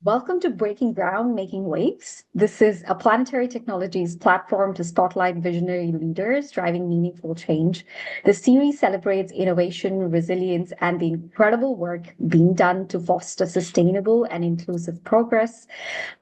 Welcome to Breaking Ground, Making Waves. This is a planetary technologies platform to spotlight visionary leaders driving meaningful change. The series celebrates innovation, resilience, and the incredible work being done to foster sustainable and inclusive progress.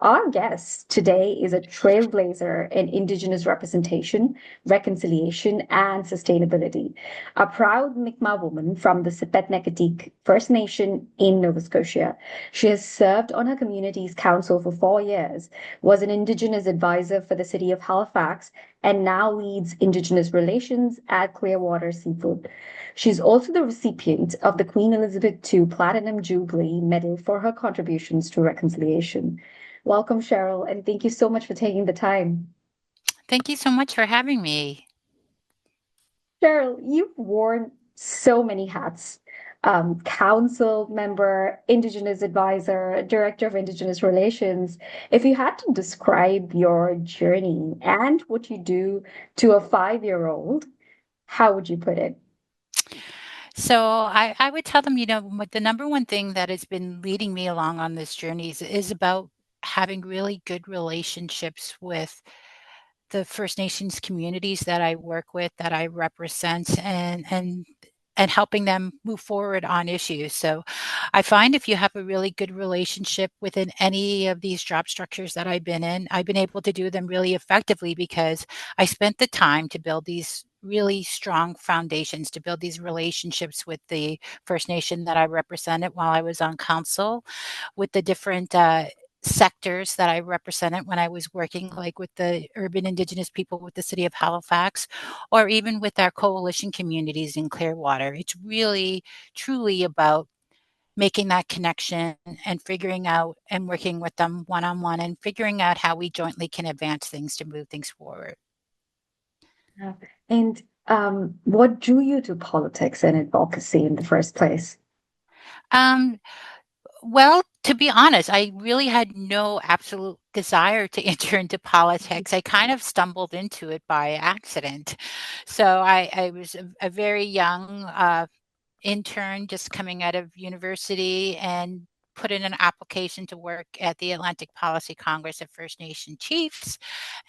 Our guest today is a trailblazer in Indigenous representation, reconciliation, and sustainability. A proud Mi'kmaq woman from the Sipekne'katik First Nation in Nova Scotia. She has served on her community's council for 4 years, was an Indigenous advisor for the city of Halifax, and now leads Indigenous relations at Clearwater Seafood. She's also the recipient of the Queen Elizabeth II Platinum Jubilee Medal for her contributions to reconciliation. Welcome, Cheryl, and thank you so much for taking the time. Thank you so much for having me. Cheryl, you've worn so many hats. Council member, Indigenous advisor, director of Indigenous relations. If you had to describe your journey and what you do to a 5-year-old, how would you put it? So I would tell them, the number one thing that has been leading me along on this journey is about having really good relationships with the First Nations communities that I work with, that I represent, and helping them move forward on issues. So I find if you have a really good relationship within any of these job structures that I've been in, I've been able to do them really effectively because I spent the time to build these really strong foundations, to build these relationships with the First Nation that I represented while I was on council, with the different sectors that I represented when I was working, like with the urban Indigenous people with the city of Halifax, or even with our coalition communities in Clearwater. It's really, truly about making that connection and figuring out and working with them one on one and figuring out how we jointly can advance things to move things forward. Yeah. And what drew you to politics and advocacy in the first place? Um, Well, to be honest, I really had no absolute desire to enter into politics. I kind of stumbled into it by accident. So I was a very young intern just coming out of university and put in an application to work at the Atlantic Policy Congress of First Nation Chiefs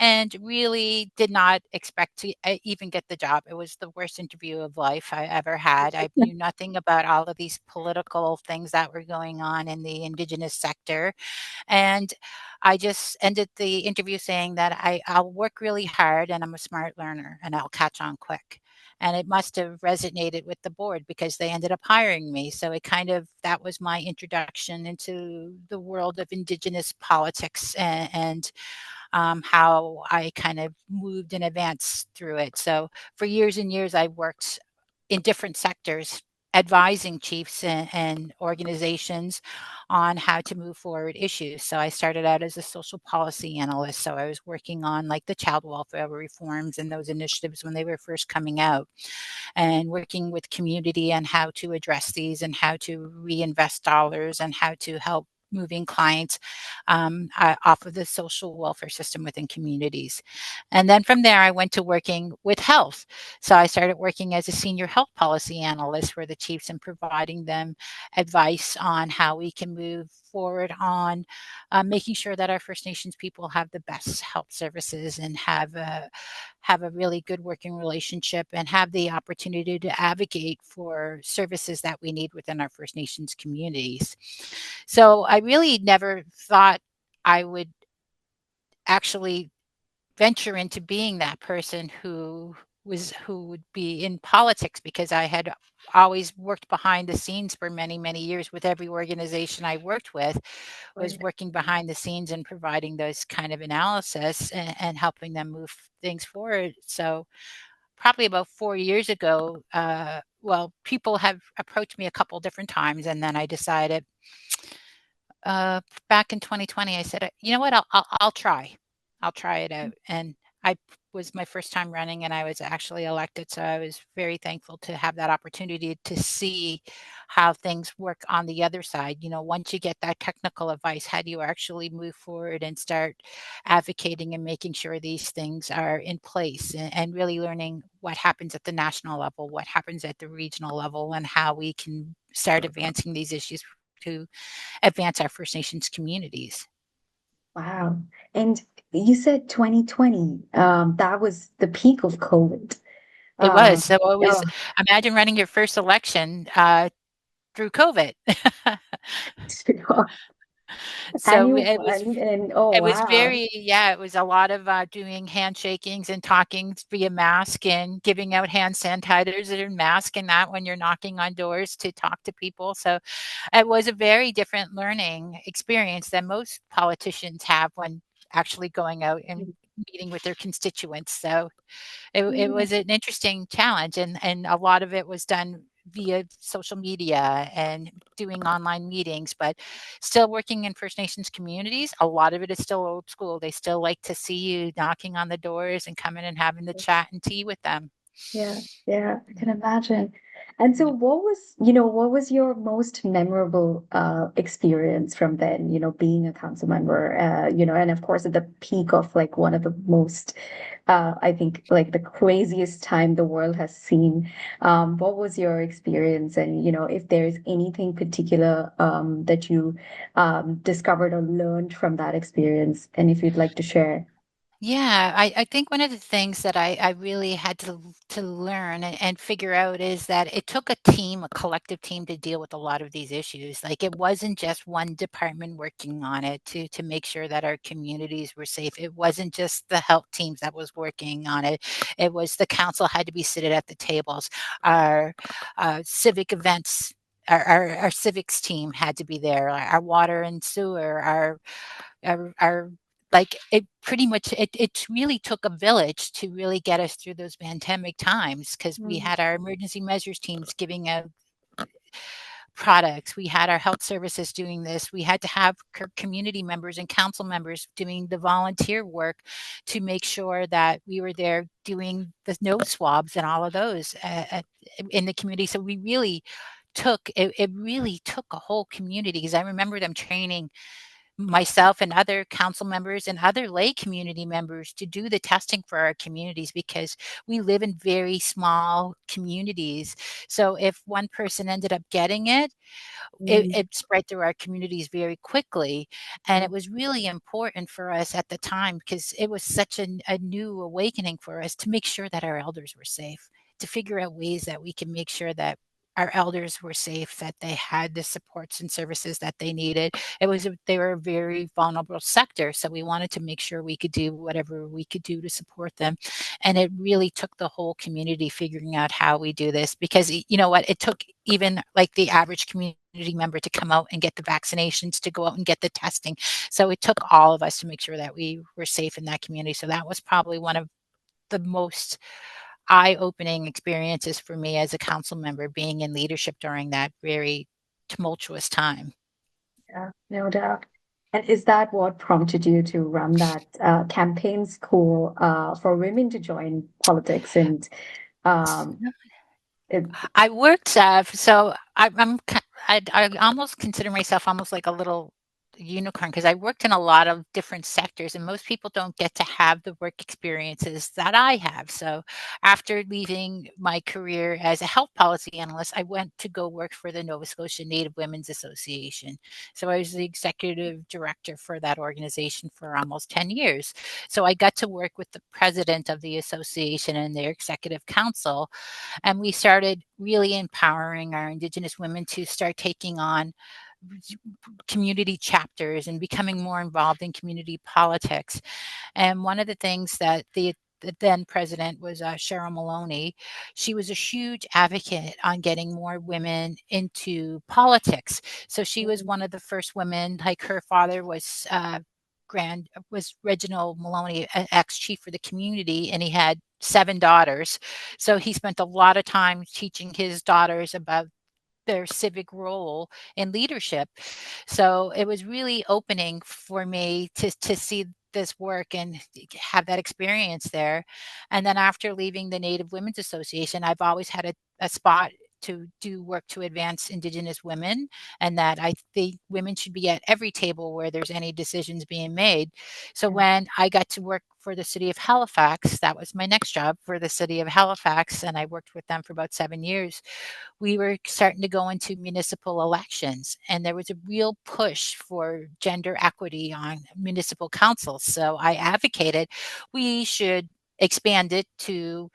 and really did not expect to even get the job. It was the worst interview of life I ever had. I knew nothing about all of these political things that were going on in the Indigenous sector. And I just ended the interview saying that I'll work really hard and I'm a smart learner and I'll catch on quick. And it must have resonated with the board because they ended up hiring me. So it kind of, that was my introduction into the world of Indigenous politics and how I kind of moved and advanced through it. So for years and years, I worked in different sectors advising chiefs and organizations on how to move forward issues. So I started out as a social policy analyst. So I was working on like the child welfare reforms and those initiatives when they were first coming out and working with community on how to address these and how to reinvest dollars and how to help moving clients off of the social welfare system within communities. And then from there, I went to working with health. So I started working as a senior health policy analyst for the chiefs and providing them advice on how we can move forward on making sure that our First Nations people have the best health services and have a really good working relationship and have the opportunity to advocate for services that we need within our First Nations communities. So I really never thought I would actually venture into being that person who would be in politics because I had always worked behind the scenes for many, many years with every organization I worked with, was Right. working behind the scenes and providing those kind of analysis and helping them move things forward. So probably about 4 years ago, well, people have approached me a couple different times, and then I decided back in 2020, I said, you know what, I'll try. I'll try it out. And I was my first time running and I was actually elected. So I was very thankful to have that opportunity to see how things work on the other side. Once you get that technical advice, how do you actually move forward and start advocating and making sure these things are in place and really learning what happens at the national level, what happens at the regional level, and how we can start advancing these issues to advance our First Nations communities. Wow. And you said 2020, that was the peak of COVID. It was. Um, So it was, oh, imagine running your first election through COVID. and So you won, and oh it was wow. very, yeah, it was a lot of doing handshakings and talking via mask and giving out hand sanitizers and mask and that when you're knocking on doors to talk to people. So it was a very different learning experience than most politicians have when actually going out and meeting with their constituents. So it Yeah, was an interesting challenge, and a lot of it was done via social media and doing online meetings, but still working in First Nations communities. A lot of it is still old school. They still like to see you knocking on the doors and coming and having the chat and tea with them. yeah, yeah, I can imagine. And so Yeah. what was your most memorable experience from then, being a council member, and of course at the peak of like one of the most I think like the craziest time the world has seen. What was your experience? And, if there's anything particular that you discovered or learned from that experience, and if you'd like to share. Yeah, I think one of the things that I really had to learn and figure out is that it took a team, a collective team, to deal with a lot of these issues. Like it wasn't just one department working on it to make sure that our communities were safe. It wasn't just the health teams that was working on it. It was the council had to be seated at the tables. Our civic events. Our civics team had to be there. Our water and sewer, our like it pretty much it really took a village to really get us through those pandemic times because we Mm, had our emergency measures teams giving out products. We had our health services doing this. We had to have community members and council members doing the volunteer work to make sure that we were there doing the nose swabs and all of those in the community. So we really it really took a whole community because I remember them training myself and other council members and other lay community members to do the testing for our communities because we live in very small communities. So if one person ended up getting it, mm, it spread through our communities very quickly. And mm, it was really important for us at the time because it was such a new awakening for us to make sure that our elders were safe, to figure out ways that we can make sure that our elders were safe, that they had the supports and services that they needed. They were a very vulnerable sector, so we wanted to make sure we could do whatever we could do to support them. And it really took the whole community figuring out how we do this because you know what, it took even like the average community member to come out and get the vaccinations, to go out and get the testing. So it took all of us to make sure that we were safe in that community. So that was probably one of the most eye-opening experiences for me as a council member, being in leadership during that very tumultuous time. yeah, no doubt. And is that what prompted you to run that campaign school for women to join politics? And um, it, I worked, so I almost consider myself almost like a little unicorn because I worked in a lot of different sectors, and most people don't get to have the work experiences that I have. So after leaving my career as a health policy analyst, I went to go work for the Nova Scotia Native Women's Association. So I was the executive director for that organization for almost 10 years. So I got to work with the president of the association and their executive council, and we started really empowering our Indigenous women to start taking on community chapters and becoming more involved in community politics. And one of the things that the then president was Cheryl Maloney. She was a huge advocate on getting more women into politics. So she was one of the first women, like her father was Reginald Maloney, an ex-chief for the community, and he had 7 daughters. So he spent a lot of time teaching his daughters about their civic role in leadership. So it was really opening for me to see this work and have that experience there. And then after leaving the Native Women's Association, I've always had a spot to do work to advance Indigenous women, and that I think women should be at every table where there's any decisions being made. So Yeah. when I got to work for the city of Halifax, that was my next job for the city of Halifax, and I worked with them for about 7 years. We were starting to go into municipal elections, and there was a real push for gender equity on municipal councils. So I advocated we should expand it to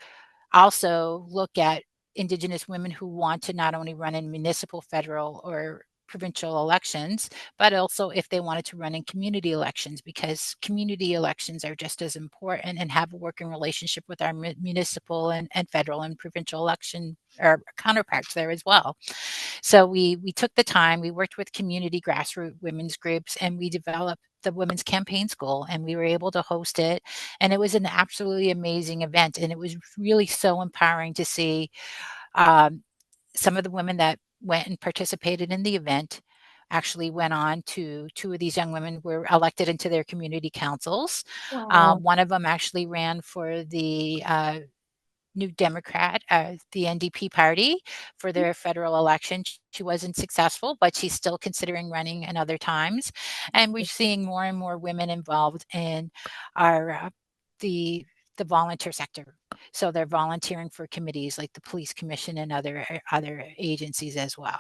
also look at Indigenous women who want to not only run in municipal, federal, or provincial elections, but also if they wanted to run in community elections, because community elections are just as important and have a working relationship with our municipal and federal and provincial election or counterparts there as well. So we took the time, we worked with community grassroots women's groups, and we developed the Women's Campaign School, and we were able to host it. And it was an absolutely amazing event. And it was really so empowering to see um, some of the women that went and participated in the event actually went on to two of these young women were elected into their community councils. Wow. One of them actually ran for the New Democrat, the NDP party, for their federal election. She wasn't successful, but she's still considering running in other times. And we're seeing more and more women involved in our the the volunteer sector. So they're volunteering for committees like the police commission and other agencies as well.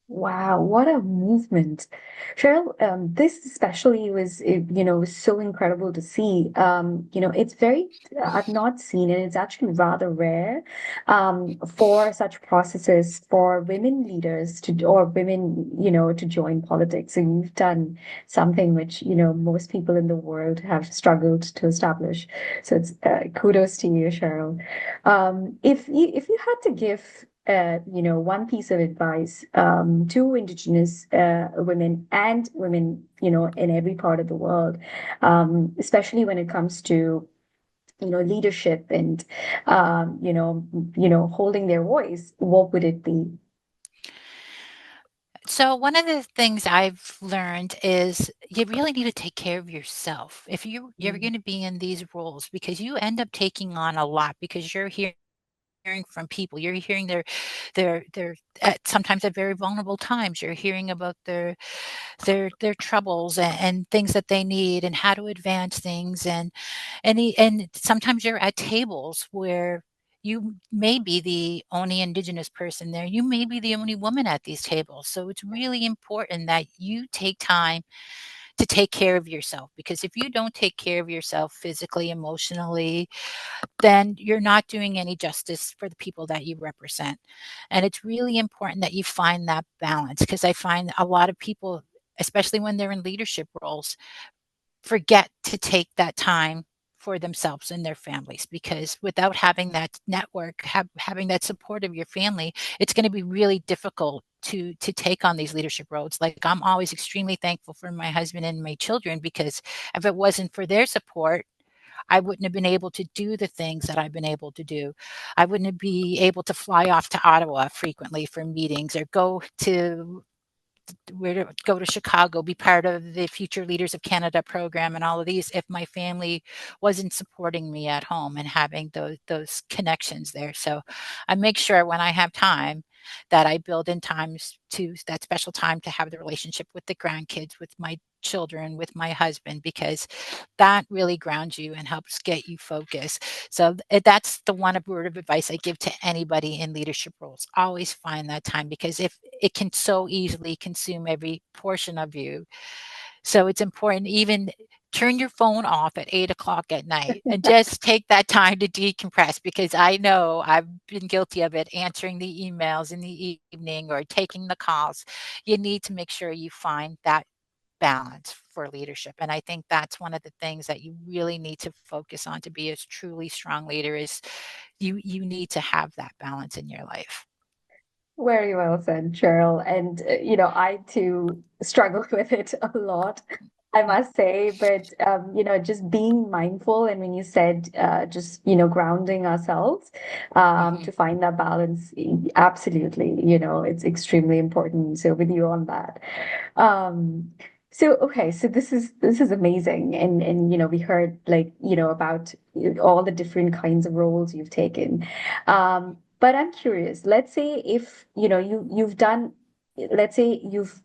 Wow, what a movement. Cheryl, this especially was, was so incredible to see. It's very, I've not seen it. It's actually rather rare, for such processes for women leaders or women, to join politics. And you've done something which, most people in the world have struggled to establish. So it's kudos to you, Cheryl. If you had to give one piece of advice to Indigenous women and women, in every part of the world, especially when it comes to, leadership and, holding their voice, what would it be? So one of the things I've learned is you really need to take care of yourself if you're Mm. going to be in these roles, because you end up taking on a lot because you're hearing from people. You're hearing their at sometimes at very vulnerable times. You're hearing about their troubles and things that they need and how to advance things, and sometimes you're at tables where you may be the only Indigenous person there. You may be the only woman at these tables. So it's really important that you take time to take care of yourself, because if you don't take care of yourself physically, emotionally, then you're not doing any justice for the people that you represent. And it's really important that you find that balance, because I find a lot of people, especially when they're in leadership roles, forget to take that time for themselves and their families, because without having that network, having that support of your family, it's going to be really difficult to take on these leadership roles. Like, I'm always extremely thankful for my husband and my children, because if it wasn't for their support, I wouldn't have been able to do the things that I've been able to do. I wouldn't be able to fly off to Ottawa frequently for meetings, or go to Chicago, be part of the Future Leaders of Canada program and all of these, if my family wasn't supporting me at home and having those connections there. So I make sure when I have time that I build in times to that special time to have the relationship with the grandkids, with my children, with my husband, because that really grounds you and helps get you focused. So that's the one word of advice I give to anybody in leadership roles. Always find that time, because if it can so easily consume every portion of you. So it's important, even turn your phone off at 8 o'clock at night and just take that time to decompress, because I know I've been guilty of it, answering the emails in the evening or taking the calls. You need to make sure you find that balance for leadership. And I think that's one of the things that you really need to focus on to be a truly strong leader, is you need to have that balance in your life. Very well said, Cheryl. And, I too struggle with it a lot, I must say. But, just being mindful. And when you said, just, grounding ourselves, Mhm. to find that balance, absolutely, it's extremely important. So with you on that. Um, so okay, so this is amazing, and we heard, like, about all the different kinds of roles you've taken. But I'm curious, let's say if, you've done, let's say you've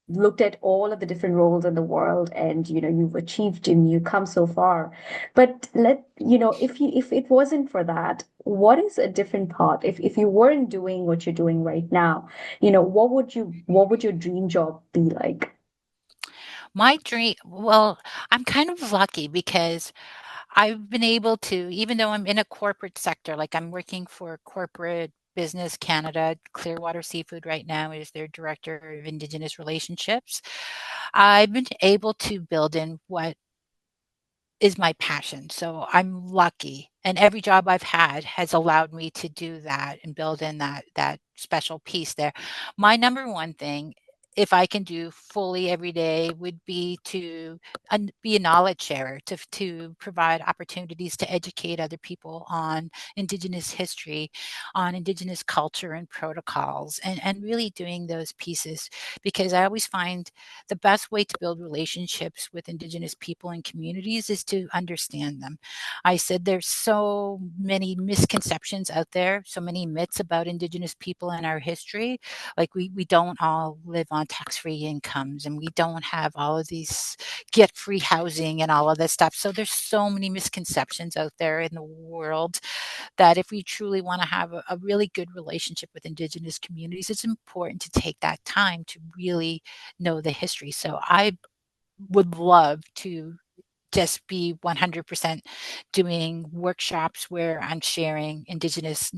looked at all of the different roles in the world and, you've achieved and you come so far. But if it wasn't for that, what is a different path? If you weren't doing what you're doing right now, what would your dream job be like? My dream, well, I'm kind of lucky because I've been able to, even though I'm in a corporate sector, like I'm working for corporate business Canada, Clearwater Seafood right now is their director of Indigenous relationships. I've been able to build in what is my passion. So I'm lucky. And every job I've had has allowed me to do that and build in that special piece there. My number one thing, if I can do fully every day, would be to be a knowledge sharer, to provide opportunities to educate other people on Indigenous history, on Indigenous culture and protocols, and really doing those pieces. Because I always find the best way to build relationships with Indigenous people and communities is to understand them. I said there's so many misconceptions out there, so many myths about Indigenous people and our history. Like we don't all live on tax-free incomes, and we don't have all of these get free housing and all of this stuff. So there's so many misconceptions out there in the world that if we truly want to have a really good relationship with Indigenous communities, it's important to take that time to really know the history. So I would love to just be 100% doing workshops where I'm sharing Indigenous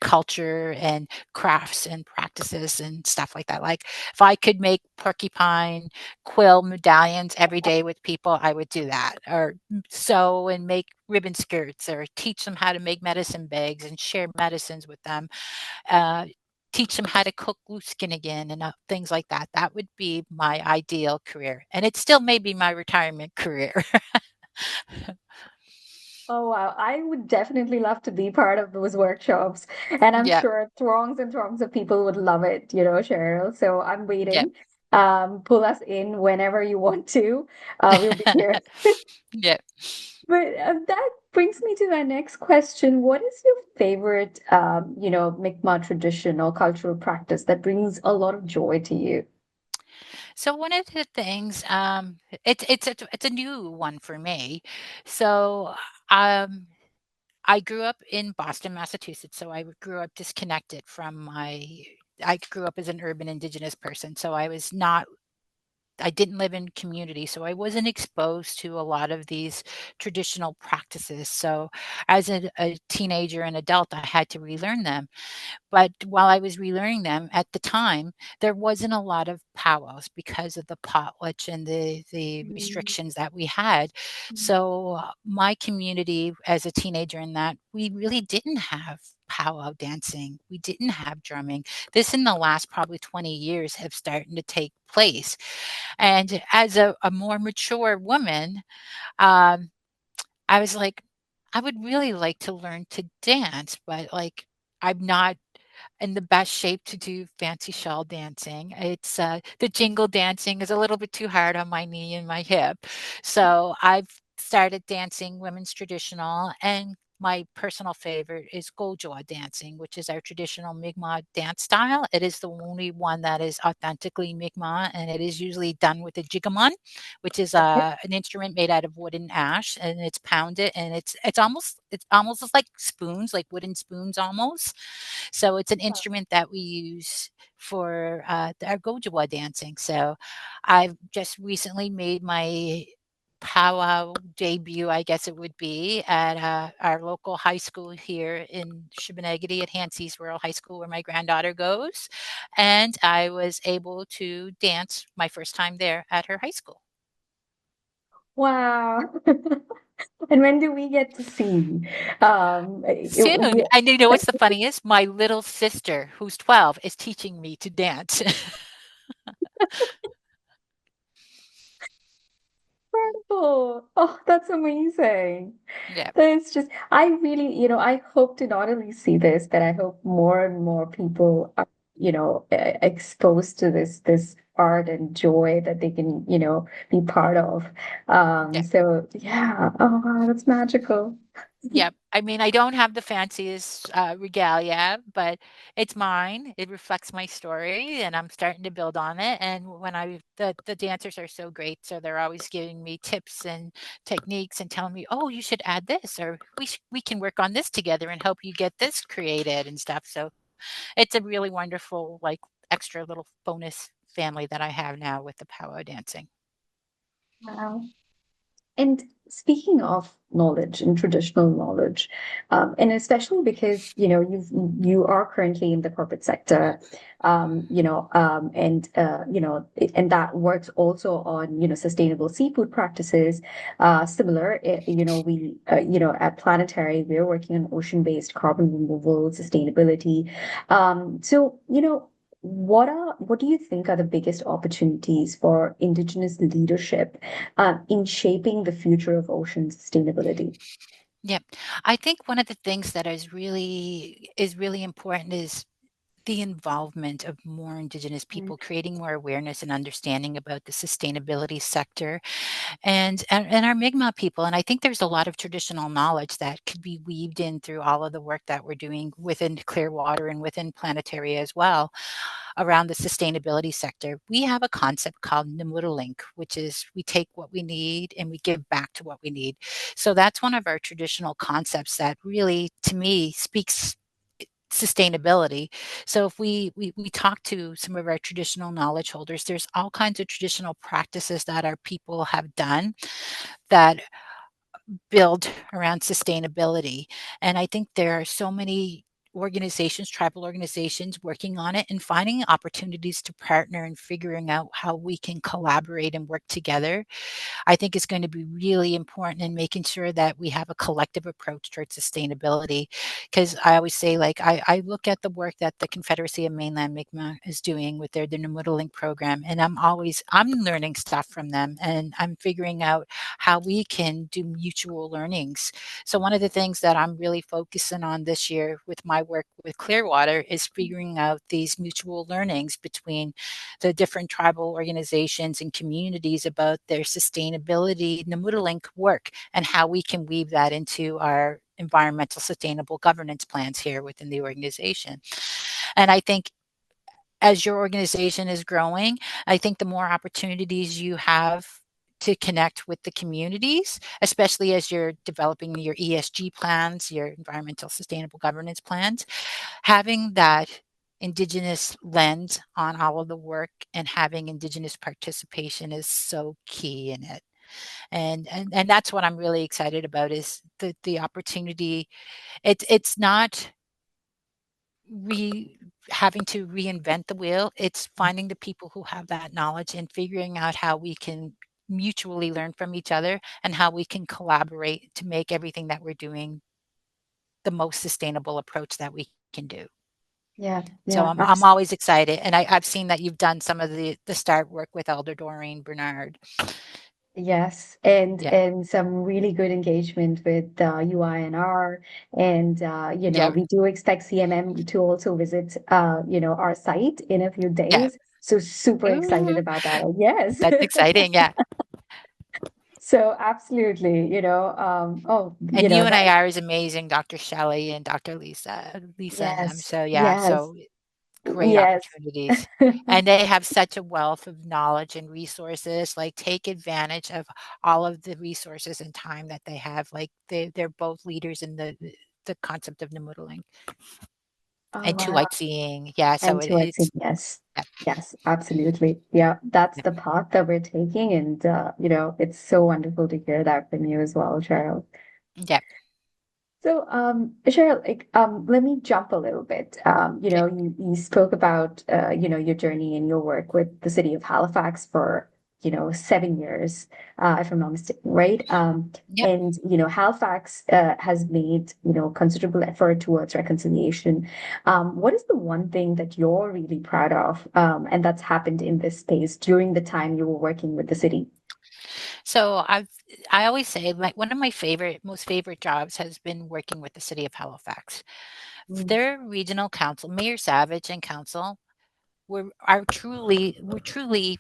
culture and crafts and practices and stuff like that. Like if I could make porcupine quill medallions every day with people, I would do that. Or sew and make ribbon skirts, or teach them how to make medicine bags and share medicines with them. Uh, Teach them how to cook loose skin again and things like that. That would be my ideal career. And it still may be my retirement career. Oh, wow. I would definitely love to be part of those workshops. And I'm Yeah, sure throngs and throngs of people would love it, Cheryl. So I'm yeah. waiting. Pull us in whenever you want to. We'll be here. Yeah. But that brings me to my next question. What is your favorite, Mi'kmaq tradition or cultural practice that brings a lot of joy to you? So one of the things, it's a new one for me. So um, I grew up in Boston, Massachusetts. So I grew up disconnected from my. I grew up as an urban Indigenous person, so I was not. I didn't live in community, so I wasn't exposed to a lot of these traditional practices. So, as a teenager and adult, I had to relearn them. But while I was relearning them at the time, there wasn't a lot of powwows because of the potlatch and the Mm, restrictions that we had. So my community as a teenager in that, we really didn't have powwow dancing. We didn't have drumming. This in the last probably 20 years have started to take place. And as a more mature woman, um, I was like, I would really like to learn to dance, but like I'm not in the best shape to do fancy shawl dancing. It's the jingle dancing is a little bit too hard on my knee and my hip. So I've started dancing women's traditional, and my personal favorite is Gojoa dancing, which is our traditional Mi'kmaq dance style. It is the only one that is authentically Mi'kmaq, and it is usually done with a jigamon, which is okay. an instrument made out of wood and ash, and it's pounded, and it's almost just like spoons, like wooden spoons almost. So it's an instrument that we use for our Gojawa dancing. So I've just recently made my powwow debut, I guess it would be, at our local high school here in Sipekne'katik at Hanseys Rural High School, where my granddaughter goes. And I was able to dance my first time there at her high school. Wow. And when do we get to see? Soon. And you know what's the funniest? My little sister, who's 12, is teaching me to dance. Incredible. Oh, that's amazing. Yeah. That's just, I really, I hope to not only see this, but I hope more and more people are, exposed to this art and joy that they can, be part of. Yeah. So yeah, oh wow, that's magical. Yeah. I mean, I don't have the fanciest regalia, but it's mine. It reflects my story, and I'm starting to build on it. And when the dancers are so great, so they're always giving me tips and techniques and telling me, "Oh, you should add this, or we can work on this together and help you get this created and stuff." So it's a really wonderful, like, extra little bonus family that I have now with the powwow dancing. Wow. And speaking of knowledge and traditional knowledge, and especially because you are currently in the corporate sector, and that works also on sustainable seafood practices. Similar, we at Planetary we're working on ocean-based carbon removal, sustainability. What do you think are the biggest opportunities for Indigenous leadership in shaping the future of ocean sustainability? Yeah. I think one of the things that is really important is the involvement of more Indigenous Mm. people, creating more awareness and understanding about the sustainability sector and our Mi'kmaq people. And I think there's a lot of traditional knowledge that could be weaved in through all of the work that we're doing within Clearwater and within Planetary as well around the sustainability sector. We have a concept called Link, which is we take what we need and we give back to what we need. So that's one of our traditional concepts that really, to me, speaks sustainability. So if we talk to some of our traditional knowledge holders, there's all kinds of traditional practices that our people have done that build around sustainability. And I think there are so many organizations, tribal organizations working on it and finding opportunities to partner and figuring out how we can collaborate and work together. I think is going to be really important in making sure that we have a collective approach towards sustainability. Because I always say, like, I look at the work that the Confederacy of Mainland Mi'kmaq is doing with their Link program, and I'm learning stuff from them, and I'm figuring out how we can do mutual learnings. So one of the things that I'm really focusing on this year with my work with Clearwater is figuring out these mutual learnings between the different tribal organizations and communities about their sustainability Link work and how we can weave that into our environmental sustainable governance plans here within the organization. And I think as your organization is growing, I think the more opportunities you have to connect with the communities, especially as you're developing your ESG plans, your environmental sustainable governance plans, having that Indigenous lens on all of the work and having Indigenous participation is so key in it. And that's what I'm really excited about is the opportunity. It's not re having to reinvent the wheel. It's finding the people who have that knowledge and figuring out how we can mutually learn from each other and how we can collaborate to make everything that we're doing the most sustainable approach that we can do. Yeah, So yeah, I'm always excited, and I've seen that you've done some of the start work with Elder Doreen Bernard. yes, and Yeah, some really good engagement with UINR, and yeah, we do expect CMM to also visit our site in a few yeah. days. So super excited Ooh, about that. Yes. that's exciting. Yeah, So absolutely, and you and that I are is amazing, Dr. Shelley and Dr. Lisa and them. yes, So yeah, yes, so great yes. opportunities. And they have such a wealth of knowledge and resources. Like take advantage of all of the resources and time that they have. Like they're both leaders in the concept of Namoodling Oh and two wow. white seeing. Yeah, so And towards it, it's yes. yeah, Yes, absolutely. Yeah, that's the path that we're taking. And, it's so wonderful to hear that from you as well, Cheryl. yeah, So, Cheryl, let me jump a little bit. okay, You spoke about, your journey and your work with the city of Halifax for, 7 years, if I'm not mistaken, right? yep. And, Halifax, has made, considerable effort towards reconciliation. What is the one thing that you're really proud of, and that's happened in this space during the time you were working with the city? So I always say like one of my most favorite jobs has been working with the city of Halifax. Mm. Their regional council, Mayor Savage and council, were truly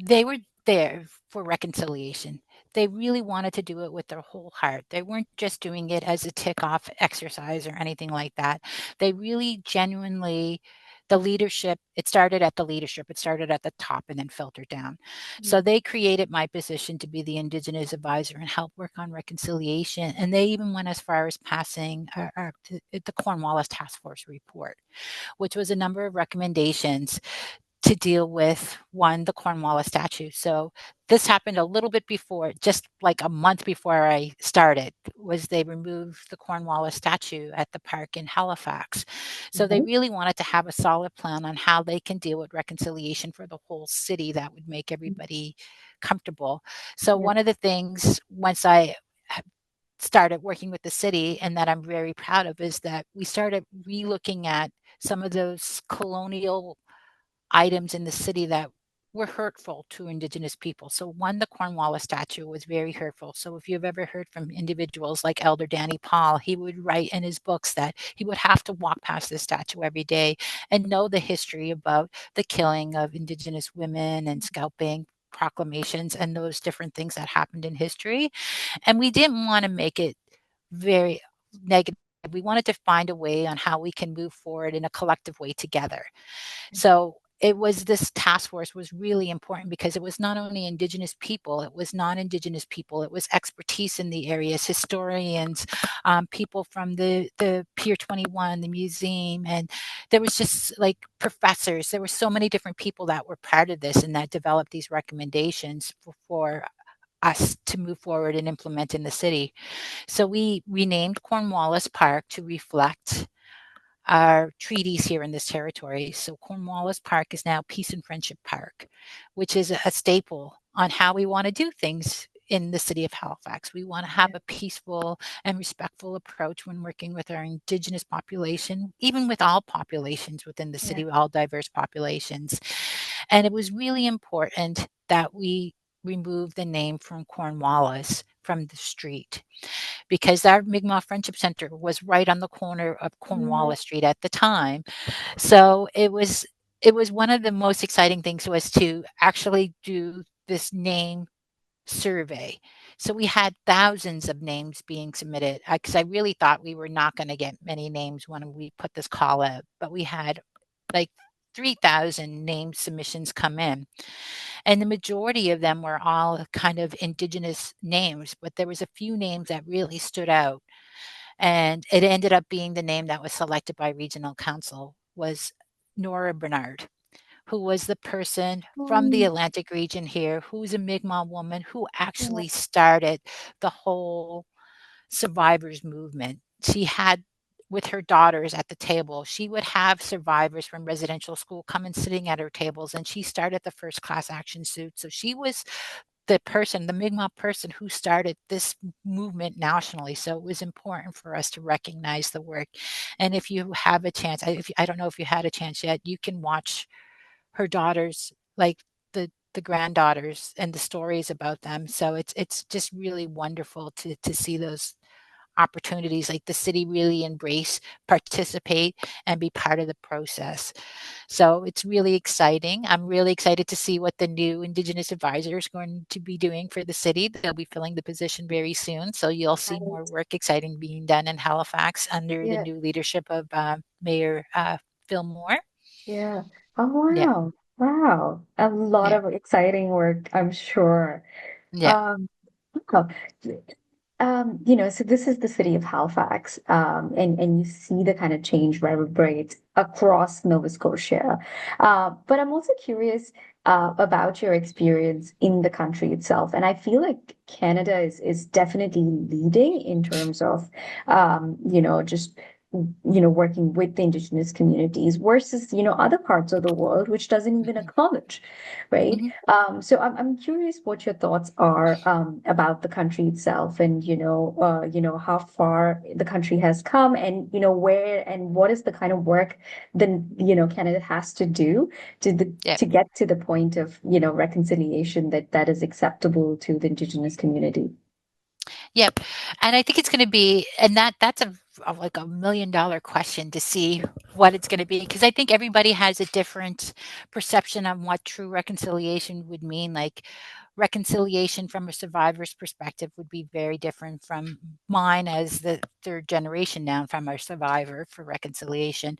they were there for reconciliation. they really wanted to do it with their whole heart. They weren't just doing it as a tick off exercise or anything like that. They really genuinely, the leadership, it started at the leadership, it started at the top and then filtered down. So they created my position to be the Indigenous advisor and help work on reconciliation. And they even went as far as passing the Cornwallis Task Force report, which was a number of recommendations to deal with one, the Cornwallis statue. So this happened a little bit before, just like a month before I started, was they removed the Cornwallis statue at the park in Halifax. So they Mhm. really wanted to have a solid plan on how they can deal with reconciliation for the whole city that would make everybody comfortable. So Yeah. one of the things once I started working with the city and that I'm very proud of is that we started relooking at some of those colonial items in the city that were hurtful to Indigenous people. So one, the Cornwallis statue was very hurtful. So if you've ever heard from individuals like Elder Danny Paul, he would write in his books that he would have to walk past this statue every day and know the history about the killing of Indigenous women and scalping proclamations and those different things that happened in history. And we didn't want to make it very negative. We wanted to find a way on how we can move forward in a collective way together. So it was, this task force was really important because it was not only Indigenous people, it was non-Indigenous people, it was expertise in the areas, historians, people from the Pier 21, the museum, and there was just like professors. There were so many different people that were part of this and that developed these recommendations for us to move forward and implement in the city. So we renamed Cornwallis Park to reflect our treaties here in this territory. So Cornwallis Park is now Peace and Friendship Park, which is a staple on how we want to do things in the city of Halifax. We want to have a peaceful and respectful approach when working with our Indigenous population, even with all populations within the Yeah. city, all diverse populations. And it was really important that we remove the name from Cornwallis from the street because our Mi'kmaq Friendship Center was right on the corner of Yeah. Cornwallis Street at the time. So it was one of the most exciting things was to actually do this name survey. So we had thousands of names being submitted because I really thought we were not going to get many names when we put this call out, but we had like 3,000 name submissions come in. And the majority of them were all kind of Indigenous names, but there was a few names that really stood out. And it ended up being the name that was selected by regional council was Nora Bernard, who was the person from the Um, Atlantic region here, who's a Mi'kmaq woman who yeah. actually started the whole survivors movement. She had with her daughters at the table, she would have survivors from residential school come and sitting at her tables, and she started the first class action suit. So she was the person, the Mi'kmaq person who started this movement nationally. So it was important for us to recognize the work. And if you have a chance, I don't know if you had a chance yet, you can watch her daughters, like the granddaughters and the stories about them. So it's just really wonderful to see those opportunities, like the city really embrace, participate, and be part of the process. So it's really exciting. I'm really excited to see what the new Indigenous advisor is going to be doing for the city. They'll be filling the position very soon. So you'll see more Right. work exciting being done in Halifax under the Yeah. new leadership of Mayor Phil Moore. Yeah. Oh, Yeah, wow. Wow. A lot yeah, of exciting work, I'm sure. yeah. Um, oh, so this is the city of Halifax, and you see the kind of change reverberate across Nova Scotia. But I'm also curious about your experience in the country itself, and I feel like Canada is definitely leading in terms of, just working with the Indigenous communities versus other parts of the world which doesn't even Mhm, acknowledge, right? mhm. So I'm curious what your thoughts are about the country itself, and how far the country has come, and where and what is the kind of work then Canada has to do Yeah. to get to the point of reconciliation that is acceptable to the Indigenous community. Yep. And I think it's going to be, and that's like $1 million question to see what it's going to be. Because I think everybody has a different perception on what true reconciliation would mean. Like reconciliation from a survivor's perspective would be very different from mine as the third generation now from a survivor for reconciliation.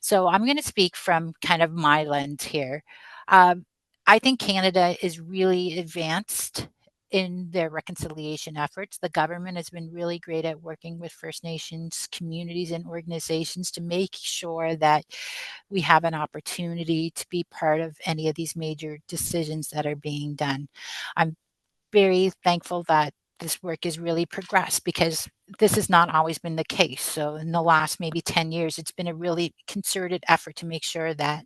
So I'm going to speak from kind of my lens here. Um, I think Canada is really advanced in their reconciliation efforts. The government has been really great at working with First Nations communities and organizations to make sure that we have an opportunity to be part of any of these major decisions that are being done. I'm very thankful that this work has really progressed because this has not always been the case. So in the last maybe 10 years, it's been a really concerted effort to make sure that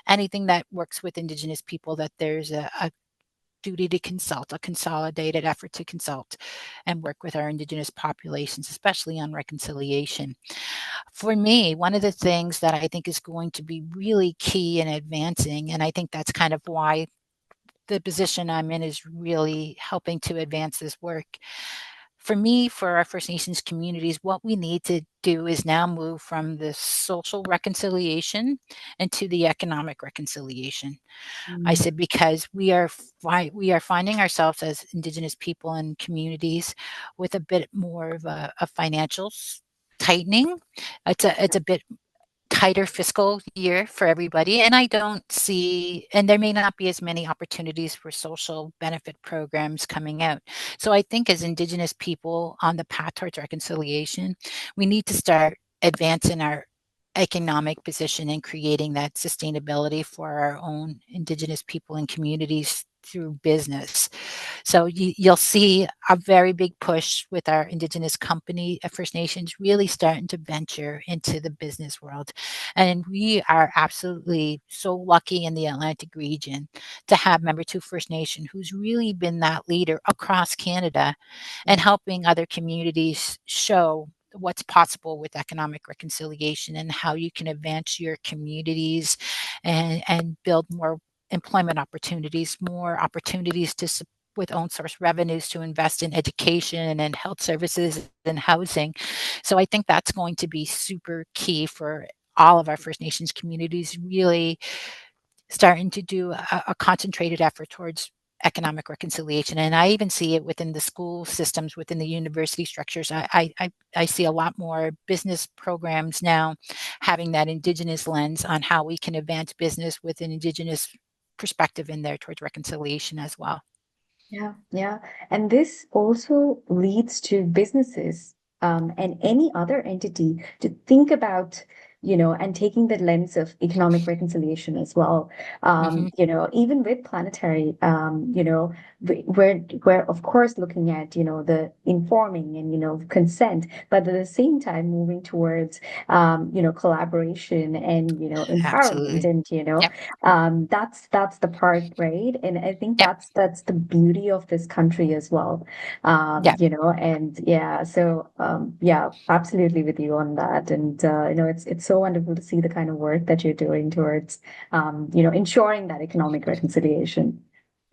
anything that works with Indigenous people, that there's a duty to consult, a consolidated effort to consult and work with our Indigenous populations, especially on reconciliation. For me, one of the things that I think is going to be really key in advancing, and I think that's kind of why the position I'm in is really helping to advance this work. For me, for our First Nations communities, what we need to do is now move from the social reconciliation into the economic reconciliation. I Mm, said because we are finding ourselves as Indigenous people and communities with a bit more of a financial tightening. It's a bit tighter fiscal year for everybody. And I don't see, and there may not be as many opportunities for social benefit programs coming out. So I think as Indigenous people on the path towards reconciliation, we need to start advancing our economic position and creating that sustainability for our own Indigenous people and communities through business. So you'll see a very big push with our Indigenous company, First Nations, really starting to venture into the business world. And we are absolutely so lucky in the Atlantic region to have Member 2 First Nation, who's really been that leader across Canada and yeah, helping other communities show what's possible with economic reconciliation and how you can advance your communities and build more employment opportunities, more opportunities to with own source revenues to invest in education and health services and housing. So I think that's going to be super key for all of our First Nations communities really starting to do a concentrated effort towards economic reconciliation. And I even see it within the school systems, within the university structures. I see a lot more business programs now having that Indigenous lens on how we can advance business with an Indigenous perspective in there towards reconciliation as well. yeah, yeah. And this also leads to businesses and any other entity to think about, and taking the lens of economic reconciliation as well. Hmm. Even with planetary, we're of course looking at, the informing and, consent, but at the same time moving towards, collaboration and, empowerment Absolutely. and, Yep. that's the part, right? And I think Yep. that's the beauty of this country as well. Yep. And yeah, so yeah, absolutely with you on that. And it's so wonderful to see the kind of work that you're doing towards ensuring that economic reconciliation.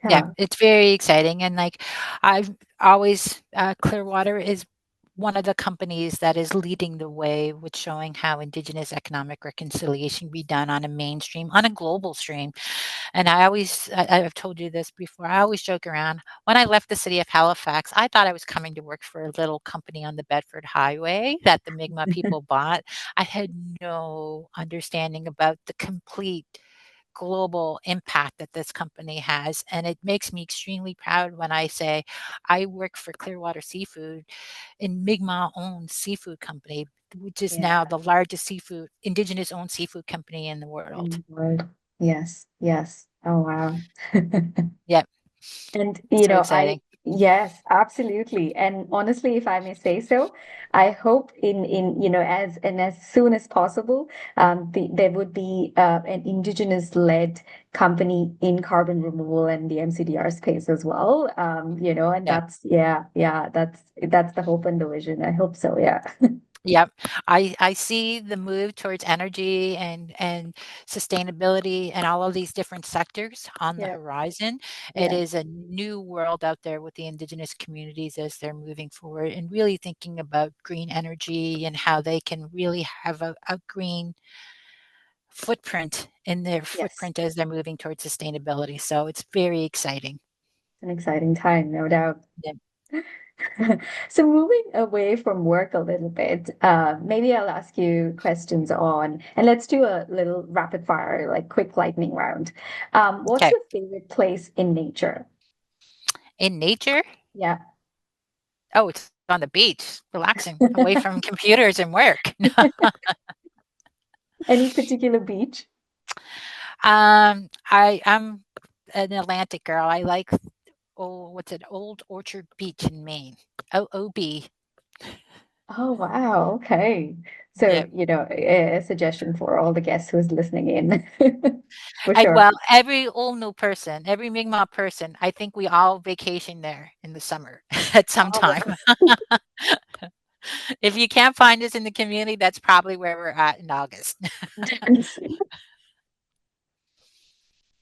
Yeah, Yeah. it's very exciting. And like I've always, Clearwater is one of the companies that is leading the way with showing how Indigenous economic reconciliation be done on a mainstream, on a global stream. And I've told you this before, I always joke around. When I left the city of Halifax, I thought I was coming to work for a little company on the Bedford Highway that the Mi'kmaq people bought. I had no understanding about the complete global impact that this company has. And it makes me extremely proud when I say I work for Clearwater Seafood, in Mi'kmaq owned seafood company, which is now Yeah. the largest seafood, Indigenous owned seafood company in the world. In the world. Yes, yes. Oh, wow. Yep. And, So exciting. yes, absolutely. And honestly, if I may say so, I hope as soon as possible, there would be an Indigenous-led company in carbon removal and the MCDR space as well. And Yep. that's, yeah, that's the hope and the vision. I hope so, yeah. Yep. I see the move towards energy and sustainability and all of these different sectors on the Yeah, horizon. It yeah, is a new world out there with the Indigenous communities as they're moving forward and really thinking about green energy and how they can really have a green footprint in their yes. footprint as they're moving towards sustainability. So it's very exciting. It's an exciting time, no doubt. Yeah. So moving away from work a little bit, maybe I'll ask you questions on, and let's do a little rapid fire, like quick lightning round. What's Okay. your favorite place in nature? In nature, Yeah. oh, it's on the beach, relaxing away from computers and work. Any particular beach? I'm an Atlantic girl. I like what's it? Old Orchard Beach in Maine. OOB. Oh, wow. Okay. So, Yeah. a suggestion for all the guests who's listening in, for I sure. well, every Olno person, every Mi'kmaq person, I think we all vacation there in the summer at some Oh, time. If you can't find us in the community, that's probably where we're at in August. wow.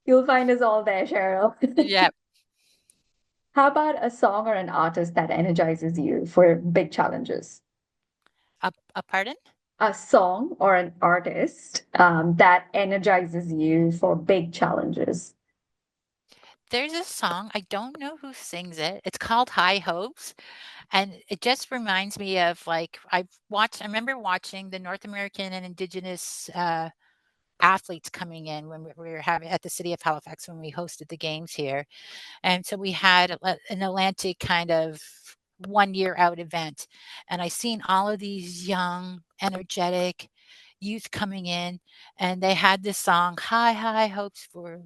You'll find us all there, Cheryl. Yeah. How about a song or an artist that energizes you for big challenges? A pardon? A song or an artist that energizes you for big challenges. There's a song, I don't know who sings it. It's called High Hopes. And it just reminds me of like I remember watching the North American and Indigenous athletes coming in when we were having at the city of Halifax when we hosted the games here. And so we had an Atlantic kind of 1 year out event. And I seen all of these young, energetic youth coming in, and they had this song, High, High Hopes for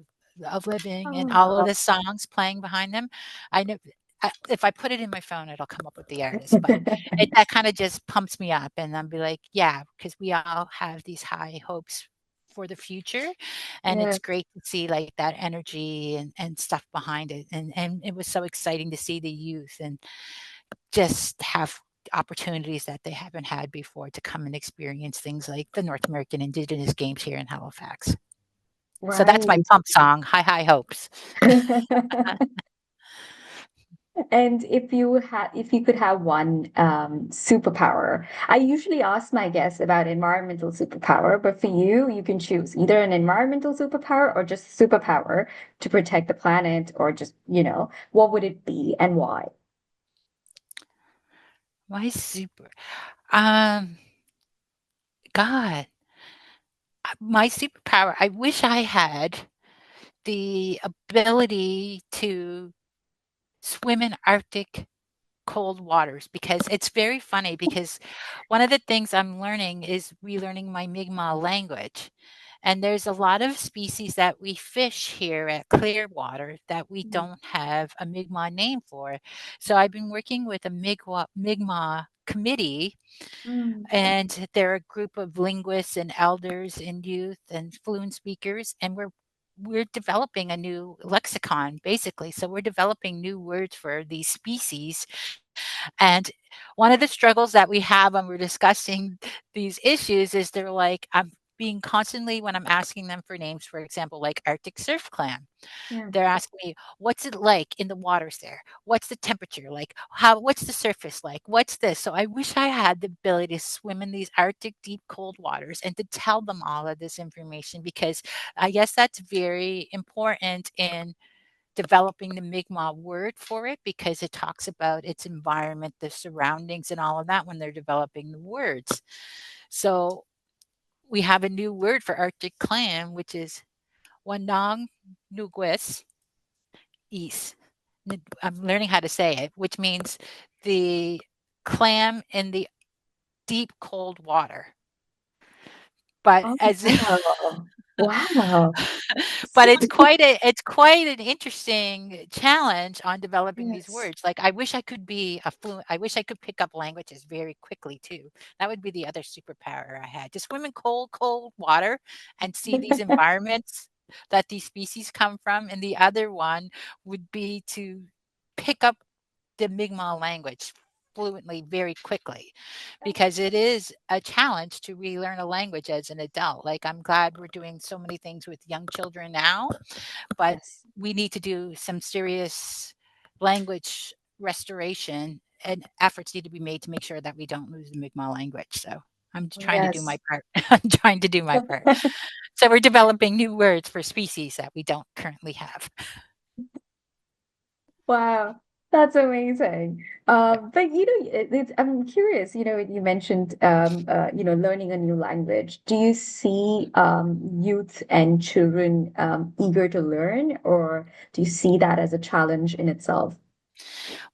of Living, and all of Oh, the songs playing behind them. I know. If I put it in my phone, it'll come up with the artist, but that kind of just pumps me up, and I'll be like, yeah, because we all have these high hopes for the future, and yeah, it's great to see like that energy and stuff behind it, and it was so exciting to see the youth and just have opportunities that they haven't had before to come and experience things like the North American Indigenous Games here in Halifax. So that's my right. pump song, High High Hopes. And if you could have one superpower, I usually ask my guests about environmental superpower, but for you, you can choose either an environmental superpower or just superpower to protect the planet, or just, what would it be and why? My super um God, my superpower, I wish I had the ability to swim in Arctic cold waters because it's very funny because one of the things I'm learning is relearning my Mi'kmaq language. And there's a lot of species that we fish here at Clearwater that we don't have a Mi'kmaq name for. So I've been working with a Mi'kmaq committee, Mm. and they're a group of linguists and elders and youth and fluent speakers, and we're developing a new lexicon basically. So we're developing new words for these species, and one of the struggles that we have when we're discussing these issues is they're like, I'm being constantly, when I'm asking them for names, for example, like Arctic surf clam, Yeah. they're asking me, what's it like in the waters there? What's the temperature like? What's the surface like? What's this? So I wish I had the ability to swim in these Arctic deep cold waters and to tell them all of this information, because I guess that's very important in developing the Mi'kmaq word for it, because it talks about its environment, the surroundings, and all of that when they're developing the words. So we have a new word for Arctic clam, which is Wanong Nugwis East. I'm learning how to say it, which means the clam in the deep cold water. But Oh, as wow. Wow. but So, it's quite an interesting challenge on developing these yes. words. Like I wish I could be a fluent. I wish I could pick up languages very quickly too. That would be the other superpower I had. Just swim in cold, cold water and see these environments that these species come from. And the other one would be to pick up the Mi'kmaq language fluently very quickly, because it is a challenge to relearn a language as an adult. Like, I'm glad we're doing so many things with young children now, but Yes. we need to do some serious language restoration, and efforts need to be made to make sure that we don't lose the Mi'kmaq language. So I'm just trying to do my Yes. part. I'm trying to do my part. So we're developing new words for species that we don't currently have. Wow, that's amazing. But I'm curious, you mentioned learning a new language. Do you see youth and children eager to learn, or do you see that as a challenge in itself?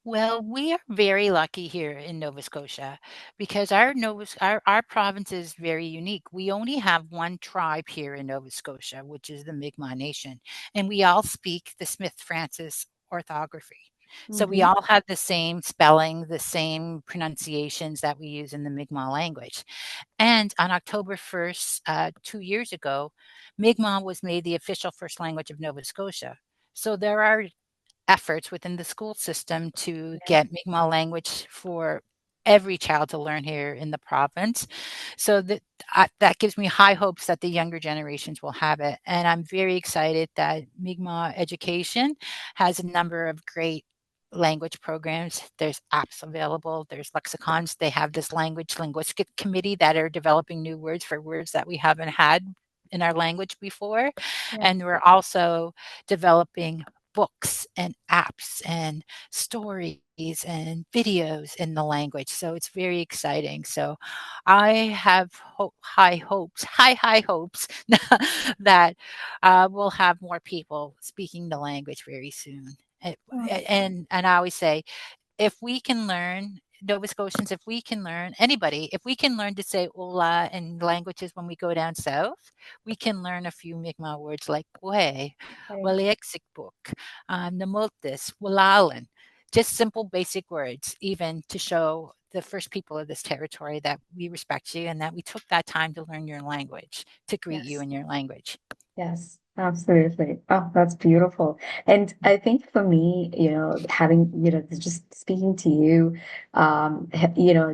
Well, we are very lucky here in Nova Scotia because our province is very unique. We only have one tribe here in Nova Scotia, which is the Mi'kmaq Nation, and we all speak the Smith Francis orthography. So we Hmm. all have the same spelling, the same pronunciations that we use in the Mi'kmaq language. And on October 1st, 2 years ago, Mi'kmaq was made the official first language of Nova Scotia. So there are efforts within the school system to Yeah. get Mi'kmaq language for every child to learn here in the province. So that gives me high hopes that the younger generations will have it. And I'm very excited that Mi'kmaq education has a number of great language programs. There's apps available, there's lexicons. They have this language linguistic committee that are developing new words for words that we haven't had in our language before. Yeah. And we're also developing books and apps and stories and videos in the language. So it's very exciting. So I have high hopes that we'll have more people speaking the language very soon. Oh, And I always say, if we can learn, Nova Scotians, if we can learn, anybody, if we can learn to say "ola" in languages when we go down south, we can learn a few Mi'kmaq words like "we," okay. "waliexikbuk," "namultis," "walalan." Just simple, basic words, even to show the first people of this territory that we respect you and that we took that time to learn your language, to greet you Yes. in your language. Yes, absolutely. Oh, that's beautiful. And I think for me, having, just speaking to you,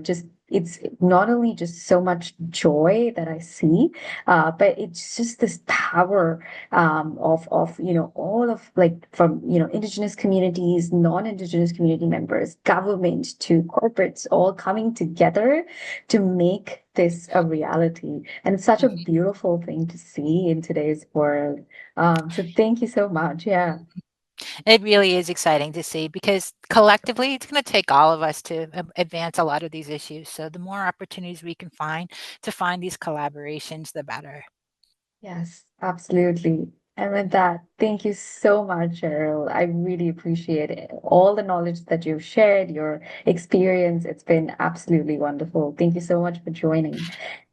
just it's not only just so much joy that I see, but it's just this power of all of like from Indigenous communities, non-Indigenous community members, government to corporates all coming together to make this a reality. And it's such a Mhm. beautiful thing to see in today's world. So thank you so much. Yeah. It really is exciting to see because collectively it's going to take all of us to advance a lot of these issues. So the more opportunities we can find to find these collaborations, the better. Yes, absolutely. And with that, thank you so much, Cheryl. I really appreciate it. All the knowledge that you've shared, your experience. It's been absolutely wonderful. Thank you so much for joining.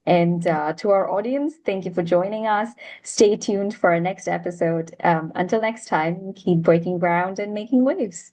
And to our audience, thank you for joining us. Stay tuned for our next episode. Until next time, keep breaking ground and making waves.